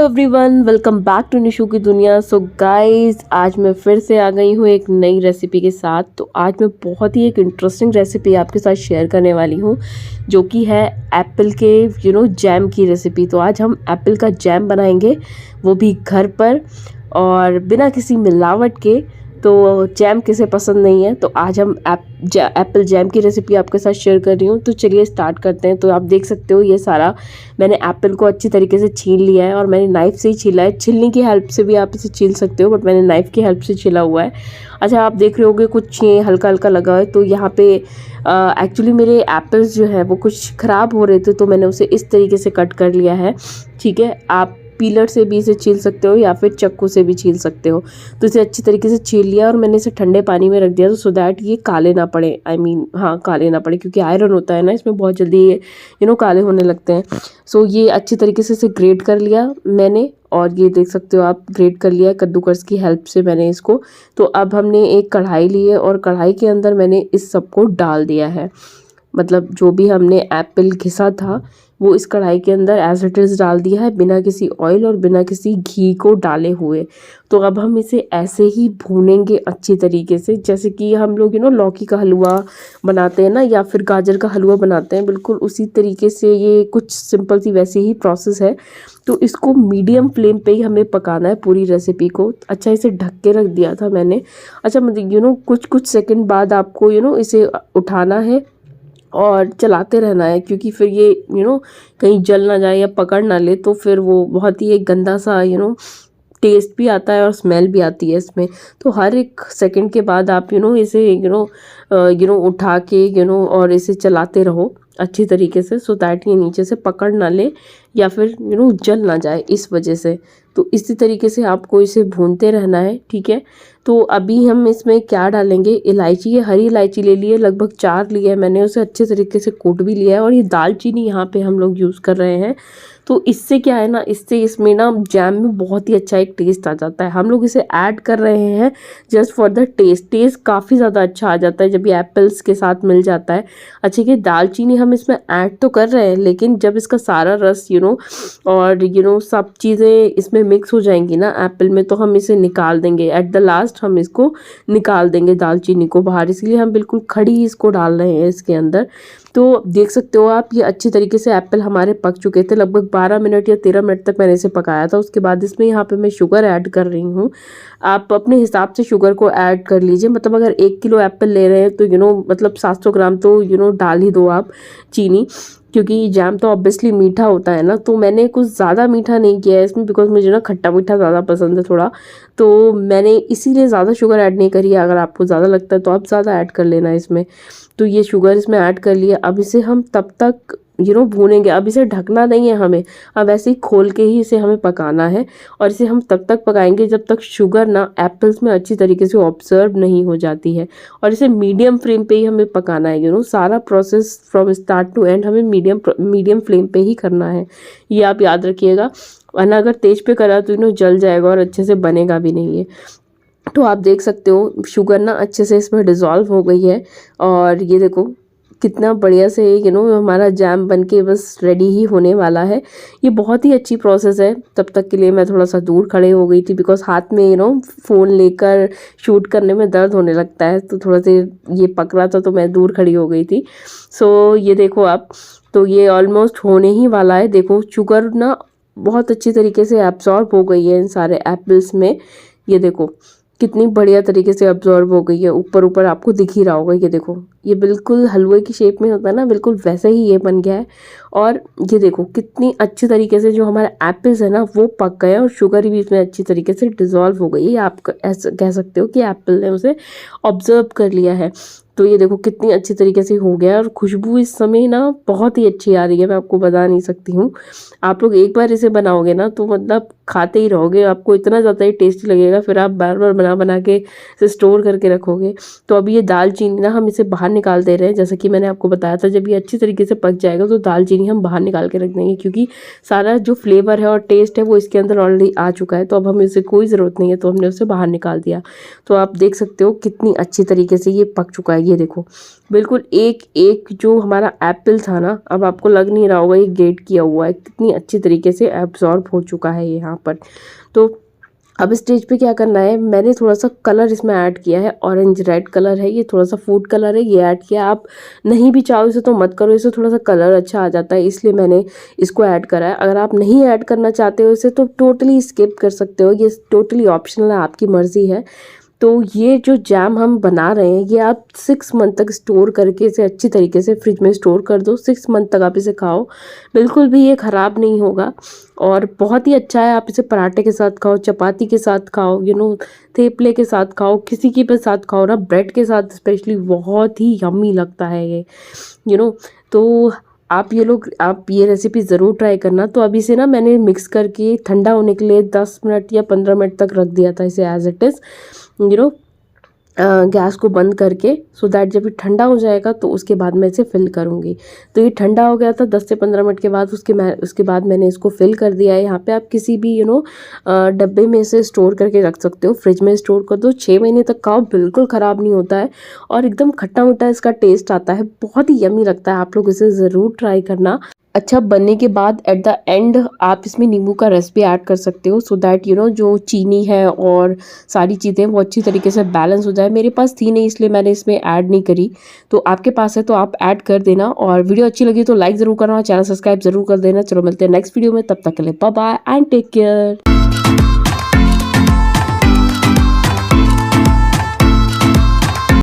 Everyone, welcome back to Nishu की दुनिया। So guys, आज मैं फिर से आ गई हूँ एक नई रेसिपी के साथ। तो आज मैं बहुत ही एक इंटरेस्टिंग रेसिपी आपके साथ शेयर करने वाली हूँ, जो कि है एप्पल के जैम की रेसिपी। तो आज हम एप्पल का जैम बनाएंगे, वो भी घर पर और बिना किसी मिलावट के। तो जैम किसे पसंद नहीं है। तो आज हम एप्पल जैम की रेसिपी आपके साथ शेयर कर रही हूँ। तो चलिए स्टार्ट करते हैं। तो आप देख सकते हो ये सारा मैंने एप्पल को अच्छी तरीके से छील लिया है और मैंने नाइफ़ से ही छीला है। छिलनी की हेल्प से भी आप इसे छील सकते हो, बट मैंने नाइफ़ की हेल्प से छिला हुआ है। अच्छा, आप देख रहे होगे कुछ ये हल्का हल्का लगा है। तो यहाँ पे एक्चुअली मेरे एप्पल्स जो है वो कुछ ख़राब हो रहे थे, तो मैंने उसे इस तरीके से कट कर लिया है। ठीक है, आप पीलर से भी इसे छील सकते हो या फिर चाकू से भी छील सकते हो। तो इसे अच्छी तरीके से छील लिया और मैंने इसे ठंडे पानी में रख दिया, तो सो दैट ये काले ना पड़े। हाँ, काले ना पड़े, क्योंकि आयरन होता है ना इसमें, बहुत जल्दी ये काले होने लगते हैं। सो ये अच्छी तरीके से इसे ग्रेट कर लिया मैंने, और ये देख सकते हो आप ग्रेट कर लिया कद्दूकस की हेल्प से मैंने इसको। तो अब हमने एक कढ़ाई ली है और कढ़ाई के अंदर मैंने इस सब को डाल दिया है। मतलब जो भी हमने एप्पल घिसा था वो इस कढ़ाई के अंदर एज इट इज़ डाल दिया है, बिना किसी ऑयल और बिना किसी घी को डाले हुए। तो अब हम इसे ऐसे ही भूनेंगे अच्छी तरीके से, जैसे कि हम लोग लौकी का हलवा बनाते हैं ना, या फिर गाजर का हलवा बनाते हैं, बिल्कुल उसी तरीके से ये कुछ सिंपल सी वैसी ही प्रोसेस है। तो इसको मीडियम फ्लेम पे ही हमें पकाना है पूरी रेसिपी को। अच्छा, इसे ढक के रख दिया था मैंने। अच्छा, मतलब कुछ सेकंड बाद आपको इसे उठाना है और चलाते रहना है, क्योंकि फिर ये कहीं जल ना जाए या पकड़ ना ले, तो फिर वो बहुत ही एक गंदा सा टेस्ट भी आता है और स्मेल भी आती है इसमें। तो हर एक सेकंड के बाद आप इसे उठा के और इसे चलाते रहो अच्छी तरीके से, सो दैट ये नीचे से पकड़ ना ले या फिर जल ना जाए इस वजह से। तो इसी तरीके से आपको इसे भूनते रहना है। ठीक है, तो अभी हम इसमें क्या डालेंगे, इलायची है, हरी इलायची ले ली है, लगभग 4 ली है मैंने, उसे अच्छे तरीके से कूट भी लिया है। और ये दालचीनी यहाँ पे हम लोग यूज़ कर रहे हैं। तो इससे क्या है ना, इससे इसमें ना जैम में बहुत ही अच्छा एक टेस्ट आ जाता है। हम लोग इसे ऐड कर रहे हैं जस्ट फॉर द टेस्ट काफ़ी ज़्यादा अच्छा आ जाता है जब ये एप्पल्स के साथ मिल जाता है। अच्छा, कि दालचीनी हम इसमें ऐड तो कर रहे हैं, लेकिन जब इसका सारा रस और सब चीज़ें इसमें मिक्स हो जाएंगी ना एप्पल में, तो हम इसे निकाल देंगे। एट द लास्ट हम इसको निकाल देंगे दालचीनी को बाहर, इसलिए हम बिल्कुल खड़ी ही इसको डाल रहे हैं इसके अंदर। तो देख सकते हो आप, ये अच्छी तरीके से एप्पल हमारे पक चुके थे। लगभग 12 मिनट या 13 मिनट तक मैंने इसे पकाया था। उसके बाद इसमें यहाँ पे मैं शुगर ऐड कर रही हूँ। आप अपने हिसाब से शुगर को ऐड कर लीजिए। मतलब अगर 1 किलो एप्पल ले रहे हैं तो मतलब 700 ग्राम तो डाल ही दो आप चीनी, क्योंकि जैम तो ऑब्वियसली मीठा होता है ना। तो मैंने कुछ ज़्यादा मीठा नहीं किया है इसमें, बिकॉज मुझे ना खट्टा मीठा ज़्यादा पसंद है थोड़ा, तो मैंने इसीलिए ज़्यादा शुगर ऐड नहीं करी है। अगर आपको ज़्यादा लगता है तो आप ज़्यादा ऐड कर लेना इसमें। तो ये शुगर इसमें ऐड कर लिया। अब इसे हम तब तक भूनेंगे। अब इसे ढकना नहीं है हमें, अब ऐसे ही खोल के ही इसे हमें पकाना है। और इसे हम तब तक पकाएंगे जब तक शुगर ना एप्पल्स में अच्छी तरीके से ऑब्जर्व नहीं हो जाती है। और इसे मीडियम फ्लेम पे ही हमें पकाना है। सारा process from start to end हमें मीडियम फ्लेम पे ही करना है, ये आप याद रखिएगा। वरना अगर तेज पे करा तो जल जाएगा और अच्छे से बनेगा भी नहीं है। तो आप देख सकते हो शुगर ना अच्छे से इसमें डिज़ोल्व हो गई है। और ये देखो कितना बढ़िया से हमारा जैम बनके बस रेडी ही होने वाला है। ये बहुत ही अच्छी प्रोसेस है। तब तक के लिए मैं थोड़ा सा दूर खड़े हो गई थी, बिकॉज हाथ में फ़ोन लेकर शूट करने में दर्द होने लगता है। तो थोड़ा सा ये पक रहा था तो मैं दूर खड़ी हो गई थी। सो ये देखो आप, तो ये ऑलमोस्ट होने ही वाला है। देखो शुगर ना बहुत अच्छी तरीके से एब्जॉर्ब हो गई है इन सारे एप्पल्स में। ये देखो कितनी बढ़िया तरीके से अब्जॉर्ब हो गई है, ऊपर ऊपर आपको दिख ही रहा होगा। ये देखो, ये बिल्कुल हलवे की शेप में होता है ना, बिल्कुल वैसे ही ये बन गया है। और ये देखो कितनी अच्छी तरीके से जो हमारे एप्पल्स है ना वो पक गए और शुगर भी इसमें अच्छी तरीके से डिज़ोल्व हो गई है। आप ऐसा कह सकते हो कि एप्पल ने उसे ऑब्जर्व कर लिया है। तो ये देखो कितनी अच्छी तरीके से हो गया। और खुशबू इस समय ना बहुत ही अच्छी आ रही है, मैं आपको बता नहीं सकती हूँ। आप लोग एक बार इसे बनाओगे ना तो मतलब खाते ही रहोगे, आपको इतना ज़्यादा ही टेस्टी लगेगा। फिर आप बार बार बना बना के इसे स्टोर करके रखोगे। तो अभी ये दालचीनी ना हम इसे बाहर निकाल दे रहे हैं, जैसा कि मैंने आपको बताया था। जब ये अच्छी तरीके से पक जाएगा तो दालचीनी हम बाहर निकाल के रख देंगे, क्योंकि सारा जो फ्लेवर है और टेस्ट है वो इसके अंदर ऑलरेडी आ चुका है। तो अब हमें इसे कोई ज़रूरत नहीं है, तो हमने उसे बाहर निकाल दिया। तो आप देख सकते हो कितनी अच्छी तरीके से ये पक चुका है। ये देखो, बिल्कुल एक एक जो हमारा एप्पल था ना, अब आपको लग नहीं रहा होगा ये ग्रेट किया हुआ है, कितनी अच्छी तरीके से एब्जॉर्ब हो चुका है ये यहाँ पर। तो अब स्टेज पे क्या करना है, मैंने थोड़ा सा कलर इसमें ऐड किया है, ऑरेंज रेड कलर है, ये थोड़ा सा फूड कलर है, ये ऐड किया। आप नहीं भी चाहो इसे तो मत करो, इसे थोड़ा सा कलर अच्छा आ जाता है इसलिए मैंने इसको ऐड करा है। अगर आप नहीं ऐड करना चाहते हो इसे तो टोटली स्किप कर सकते हो, ये टोटली ऑप्शनल है, आपकी मर्जी है। तो ये जो जैम हम बना रहे हैं ये आप 6 मंथ तक स्टोर करके इसे अच्छी तरीके से फ्रिज में स्टोर कर दो। 6 मंथ तक आप इसे खाओ, बिल्कुल भी ये ख़राब नहीं होगा और बहुत ही अच्छा है। आप इसे पराठे के साथ खाओ, चपाती के साथ खाओ, थेपले के साथ खाओ, किसी के भी साथ खाओ ना, ब्रेड के साथ स्पेशली बहुत ही यम्मी लगता है ये। तो आप ये रेसिपी ज़रूर ट्राई करना। तो अभी से ना मैंने मिक्स करके ठंडा होने के लिए 10 मिनट या 15 मिनट तक रख दिया था इसे एज इट इज़, गैस को बंद करके, सो दैट जब ये ठंडा हो जाएगा तो उसके बाद मैं इसे फिल करूँगी। तो ये ठंडा हो गया था 10 से 15 मिनट के बाद, उसके बाद मैंने इसको फिल कर दिया है। यहाँ पे आप किसी भी डब्बे में इसे स्टोर करके रख सकते हो, फ्रिज में स्टोर कर दो, 6 महीने तक खाओ, बिल्कुल ख़राब नहीं होता है और एकदम खट्टा मीठा इसका टेस्ट आता है, बहुत ही यम्मी लगता है। आप लोग इसे ज़रूर ट्राई करना। अच्छा बनने के बाद एट द एंड आप इसमें नींबू का रस भी ऐड कर सकते हो, सो दैट जो चीनी है और सारी चीज़ें वो अच्छी तरीके से बैलेंस हो जाए। मेरे पास थी नहीं इसलिए मैंने इसमें ऐड नहीं करी, तो आपके पास है तो आप ऐड कर देना। और वीडियो अच्छी लगी तो लाइक ज़रूर करना, चैनल सब्सक्राइब ज़रूर कर देना। चलो मिलते हैं नेक्स्ट वीडियो में, तब तक के लिए bye bye and take care.